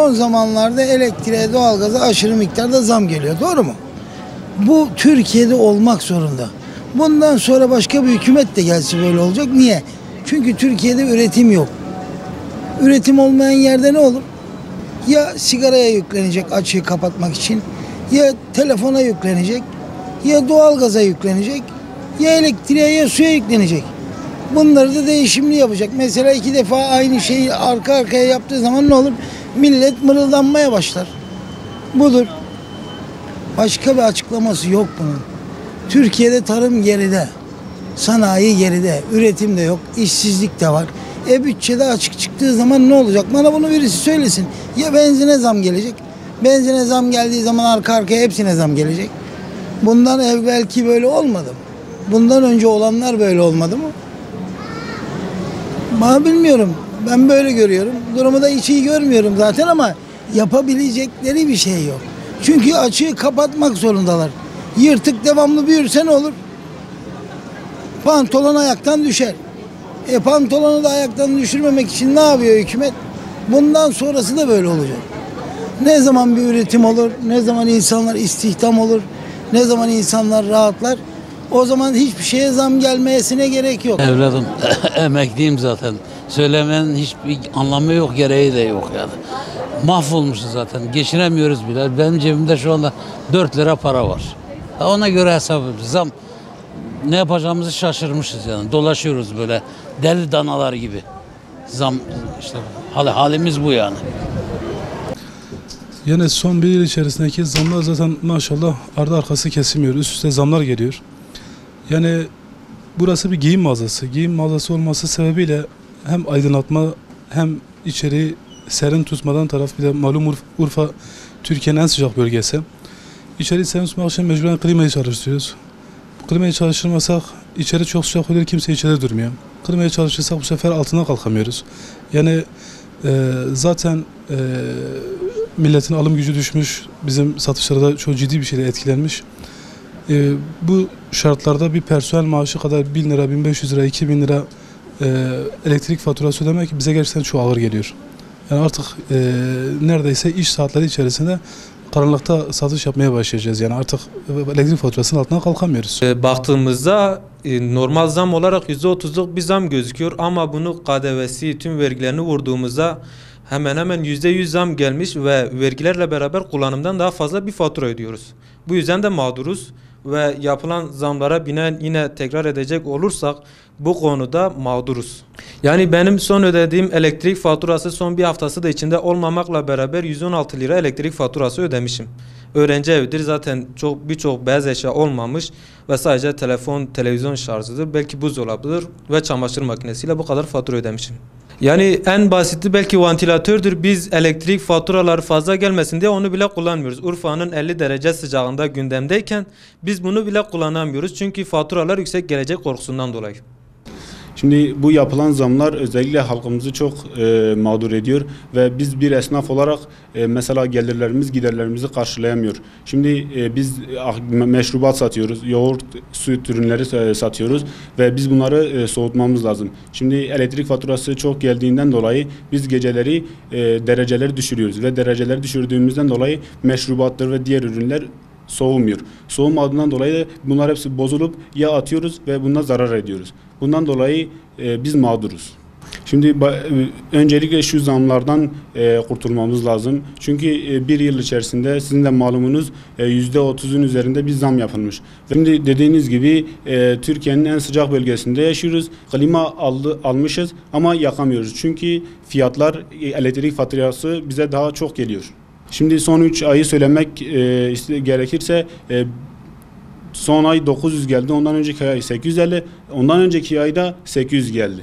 son zamanlarda elektriğe, doğalgaza aşırı miktarda zam geliyor. Doğru mu? Bu Türkiye'de olmak zorunda. Bundan sonra başka bir hükümet de gelse böyle olacak. Niye? Çünkü Türkiye'de üretim yok. Üretim olmayan yerde ne olur? Ya sigaraya yüklenecek açığı kapatmak için, ya telefona yüklenecek, ya doğalgaza yüklenecek, ya elektriğe ya suya yüklenecek. Bunları da değişimli yapacak. Mesela 2 defa aynı şeyi arka arkaya yaptığı zaman ne olur? Millet mırıldanmaya başlar. Budur. Başka bir açıklaması yok bunun. Türkiye'de tarım geride, sanayi geride, üretim de yok, işsizlik de var. Bütçede açık çıktığı zaman ne olacak? Bana bunu birisi söylesin. Ya benzine zam gelecek. Benzine zam geldiği zaman arka arkaya hepsine zam gelecek. Bundan evvelki böyle olmadı mı? Bundan önce olanlar böyle olmadı mı? Ben bilmiyorum. Ben böyle görüyorum. Durumu da hiç iyi görmüyorum zaten ama yapabilecekleri bir şey yok. Çünkü açığı kapatmak zorundalar. Yırtık devamlı büyürse ne olur? Pantolon ayaktan düşer. Pantolonu da ayaktan düşürmemek için ne yapıyor hükümet? Bundan sonrası da böyle olacak. Ne zaman bir üretim olur, ne zaman insanlar istihdam olur, ne zaman insanlar rahatlar, o zaman hiçbir şeye zam gelmesine gerek yok. Evladım emekliyim zaten. Söylemenin hiçbir anlamı yok, gereği de yok yani. Mahvolmuşuz zaten. Geçinemiyoruz bile. Benim cebimde şu anda 4 lira para var. Ona göre hesap ediyoruz. Zam ne yapacağımızı şaşırmışız yani. Dolaşıyoruz böyle deli danalar gibi. Zam işte halimiz bu yani. Yani son bir yıl içerisindeki zamlar zaten maşallah ardı arkası kesilmiyor. Üst üste zamlar geliyor. Yani burası bir giyim mağazası. Giyim mağazası olması sebebiyle hem aydınlatma hem içeri serin tutmadan taraf, bir de malum Urfa Türkiye'nin en sıcak bölgesi. İçeri serin tutmak için mecburen klimayı çalıştırıyoruz. Klimayı çalıştırmasak içeri çok sıcak oluyor, kimse içeride durmuyor. Klimayı çalıştırsak bu sefer altından kalkamıyoruz. Yani zaten milletin alım gücü düşmüş, bizim satışlarda çok ciddi bir şekilde etkilenmiş. Bu şartlarda bir personel maaşı kadar 1000 lira, 1500 lira, 2000 lira elektrik faturası ödemek bize gerçekten çok ağır geliyor. Yani artık neredeyse iş saatleri içerisinde karanlıkta satış yapmaya başlayacağız. Yani artık elektrik faturasının altından kalkamıyoruz. Baktığımızda normal zam olarak %30'luk bir zam gözüküyor ama bunu KDV'si, tüm vergilerini vurduğumuzda hemen hemen %100 zam gelmiş ve vergilerle beraber kullanımdan daha fazla bir fatura ödüyoruz. Bu yüzden de mağduruz ve yapılan zamlara binaen yine tekrar edecek olursak bu konuda mağduruz. Yani benim son ödediğim elektrik faturası son bir haftası da içinde olmamakla beraber 116 lira elektrik faturası ödemişim. Öğrenci evidir zaten birçok beyaz eşya olmamış ve sadece telefon, televizyon şarjıdır. Belki buzdolabıdır ve çamaşır makinesiyle bu kadar fatura ödemişim. Yani en basiti belki vantilatördür. Biz elektrik faturaları fazla gelmesin diye onu bile kullanmıyoruz. Urfa'nın 50 derece sıcağında gündemdeyken biz bunu bile kullanamıyoruz. Çünkü faturalar yüksek gelecek korkusundan dolayı. Şimdi bu yapılan zamlar özellikle halkımızı çok mağdur ediyor ve biz bir esnaf olarak mesela gelirlerimiz giderlerimizi karşılayamıyor. Şimdi biz meşrubat satıyoruz, yoğurt, süt ürünleri satıyoruz ve biz bunları soğutmamız lazım. Şimdi elektrik faturası çok geldiğinden dolayı biz geceleri dereceleri düşürüyoruz ve dereceleri düşürdüğümüzden dolayı meşrubattır ve diğer ürünler soğumuyor. Soğumadığından dolayı da bunlar hepsi bozulup ya atıyoruz ve bundan zarar ediyoruz. Bundan dolayı biz mağduruz. Şimdi öncelikle şu zamlardan kurtulmamız lazım. Çünkü bir yıl içerisinde sizin de malumunuz %30'un üzerinde bir zam yapılmış. Şimdi dediğiniz gibi Türkiye'nin en sıcak bölgesinde yaşıyoruz. Klima almışız ama yakamıyoruz. Çünkü fiyatlar, elektrik faturası bize daha çok geliyor. Şimdi son 3 ayı söylemek gerekirse son ay 900 geldi, ondan önceki ay 850, ondan önceki ayda 800 geldi.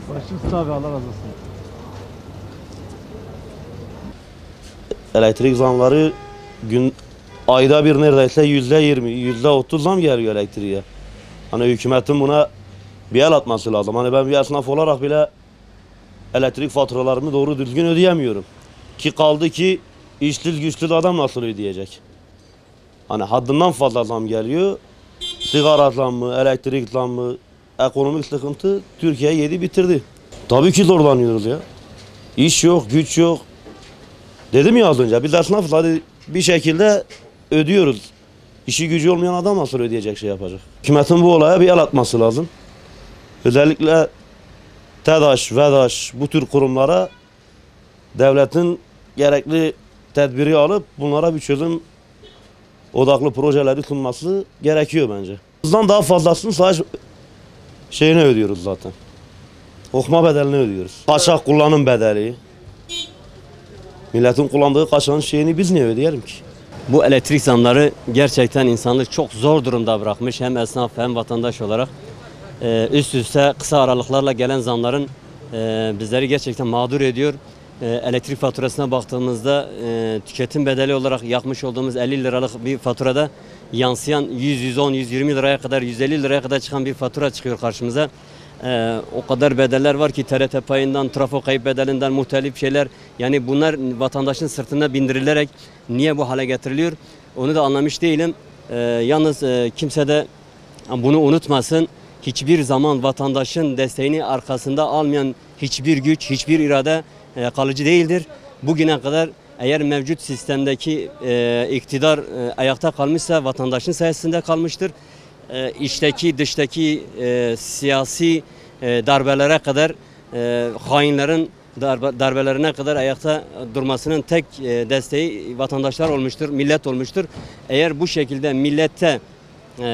Başım sağ abi, Allah razı olsun. Elektrik zamları ayda bir neredeyse %20, %30 zam geliyor elektriğe. Hani hükümetin buna bir el atması lazım. Hani ben bir esnaf olarak bile elektrik faturalarımı doğru düzgün ödeyemiyorum. Ki kaldı ki işsiz güçsüz adam nasıl ödeyecek? Hani haddinden fazla zam geliyor. Sigara zammı, elektrik zammı, ekonomik sıkıntı Türkiye'yi yedi bitirdi. Tabii ki zorlanıyoruz ya. İş yok, güç yok. Dedim ya az önce biz esnafız, hadi bir şekilde ödüyoruz. İşi gücü olmayan adam nasıl ödeyecek, şey yapacak. Hükümetin bu olaya bir el atması lazım. Özellikle TEDAŞ, VEDAŞ bu tür kurumlara devletin gerekli tedbiri alıp bunlara bir çözüm odaklı projeleri sunması gerekiyor bence. Bizden daha fazlasını sadece şeyini ödüyoruz zaten. Okuma bedelini ödüyoruz. Kaçak kullanım bedeli. Milletin kullandığı kaçağın şeyini biz niye ödeyelim ki? Bu elektrik zamları gerçekten insanlık çok zor durumda bırakmış. Hem esnaf hem vatandaş olarak. Üst üste kısa aralıklarla gelen zamların bizleri gerçekten mağdur ediyor. Elektrik faturasına baktığımızda tüketim bedeli olarak yakmış olduğumuz 50 liralık bir faturada yansıyan 100, 110, 120 liraya kadar, 150 liraya kadar çıkan bir fatura çıkıyor karşımıza. O kadar bedeller var ki TRT payından, trafo kayıp bedelinden muhtelif şeyler. Yani bunlar vatandaşın sırtına bindirilerek niye bu hale getiriliyor onu da anlamış değilim. Yalnız kimse de bunu unutmasın. Hiçbir zaman vatandaşın desteğini arkasında almayan hiçbir güç, hiçbir irade kalıcı değildir. Bugüne kadar eğer mevcut sistemdeki iktidar ayakta kalmışsa vatandaşın sayesinde kalmıştır. İçteki dıştaki siyasi darbelere kadar, hainlerin darbelerine kadar ayakta durmasının tek desteği vatandaşlar olmuştur, millet olmuştur. Eğer bu şekilde millete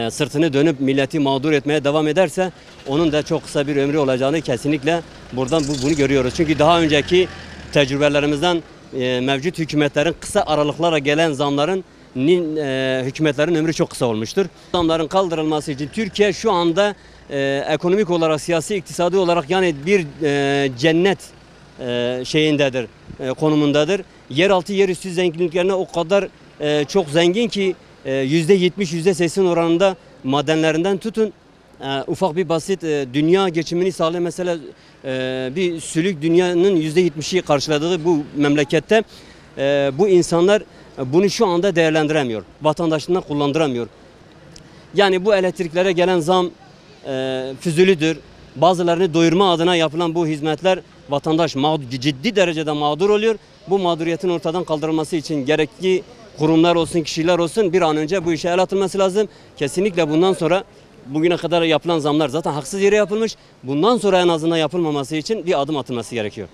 sırtını dönüp milleti mağdur etmeye devam ederse onun da çok kısa bir ömrü olacağını kesinlikle buradan bunu görüyoruz. Çünkü daha önceki tecrübelerimizden mevcut hükümetlerin kısa aralıklarla gelen zamların hükümetlerin ömrü çok kısa olmuştur. Zamların kaldırılması için Türkiye şu anda ekonomik olarak, siyasi, iktisadi olarak yani bir cennet şeyindedir, konumundadır. Yeraltı, yerüstü zenginliklerine o kadar çok zengin ki %70, %80 oranında madenlerinden tutun ufak bir basit dünya geçimini sağlayan mesela bir sülük dünyanın %70'i karşıladığı bu memlekette bu insanlar bunu şu anda değerlendiremiyor. Vatandaşından kullandıramıyor. Yani bu elektriklere gelen zam füzülüdür. Bazılarını doyurma adına yapılan bu hizmetler vatandaş ciddi derecede mağdur oluyor. Bu mağduriyetin ortadan kaldırılması için gerekli kurumlar olsun, kişiler olsun bir an önce bu işe el atılması lazım. Kesinlikle bundan sonra bugüne kadar yapılan zamlar zaten haksız yere yapılmış. Bundan sonra en azından yapılmaması için bir adım atılması gerekiyor.